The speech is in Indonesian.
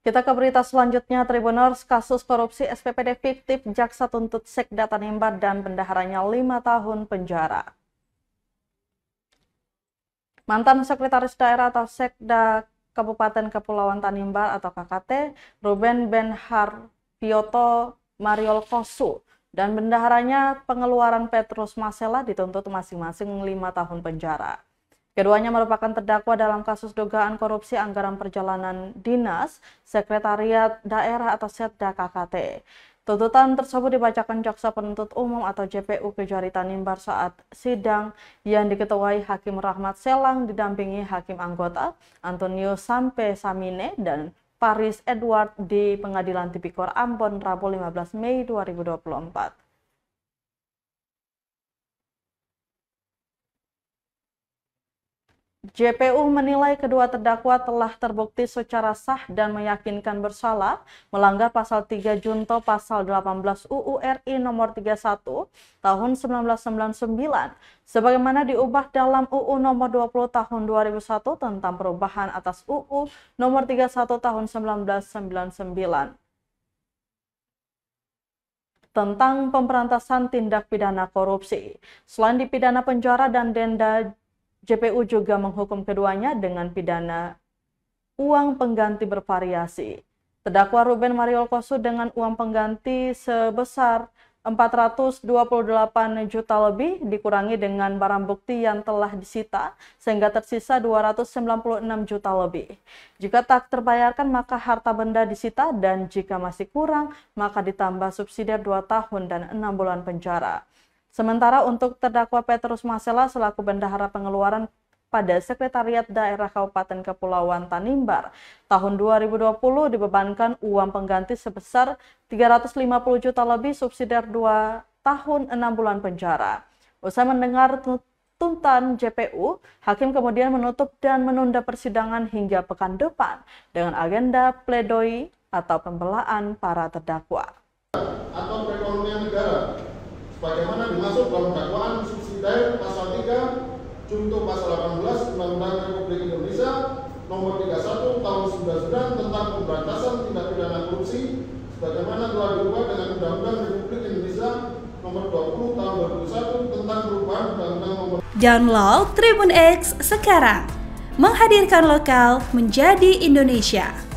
Kita ke berita selanjutnya, Tribuners, kasus korupsi SPPD fiktif, jaksa tuntut Sekda Tanimbar dan bendaharanya 5 tahun penjara. Mantan Sekretaris Daerah atau Sekda Kabupaten Kepulauan Tanimbar atau KKT, Ruben Benharvioto Mariolkosu, dan bendaharanya pengeluaran Petrus Masela dituntut masing-masing 5 tahun penjara. Keduanya merupakan terdakwa dalam kasus dugaan korupsi anggaran perjalanan dinas Sekretariat Daerah atau Sekda KKT. Tuntutan tersebut dibacakan Jaksa Penuntut Umum atau JPU Kejari Tanimbar saat sidang yang diketuai Hakim Rahmat Selang didampingi Hakim Anggota Antonio Sampe Samine dan Paris Edward di Pengadilan Tipikor Ambon Rabu 15 Mei 2024. JPU menilai kedua terdakwa telah terbukti secara sah dan meyakinkan bersalah melanggar pasal 3 Junto pasal 18 UU RI nomor 31 tahun 1999 sebagaimana diubah dalam UU nomor 20 tahun 2001 tentang perubahan atas UU nomor 31 tahun 1999 tentang pemberantasan tindak pidana korupsi. Selain dipidana penjara dan denda, JPU juga menghukum keduanya dengan pidana uang pengganti bervariasi. Terdakwa Ruben Mariolkosu dengan uang pengganti sebesar 428 juta lebih dikurangi dengan barang bukti yang telah disita sehingga tersisa 296 juta lebih. Jika tak terbayarkan maka harta benda disita dan jika masih kurang maka ditambah subsidi 2 tahun dan 6 bulan penjara. Sementara untuk terdakwa Petrus Masela selaku bendahara pengeluaran pada Sekretariat Daerah Kabupaten Kepulauan Tanimbar tahun 2020 dibebankan uang pengganti sebesar 350 juta lebih subsidi 2 tahun 6 bulan penjara. Usai mendengar tuntutan JPU, Hakim kemudian menutup dan menunda persidangan hingga pekan depan dengan agenda pledoi atau pembelaan para terdakwa. Atau perekonomian negara sebagaimana dimaksud dalam dakwaan subsidiar pasal 3 Junto pasal 18 Undang-Undang Republik Indonesia nomor 31 tahun 99 tentang pemberantasan tindak pidana korupsi sebagaimana telah diubah dengan Undang-Undang Republik Indonesia nomor 20 tahun 2001 tentang perubahan Undang-Undang nomor. Download Tribun X sekarang, menghadirkan lokal menjadi Indonesia.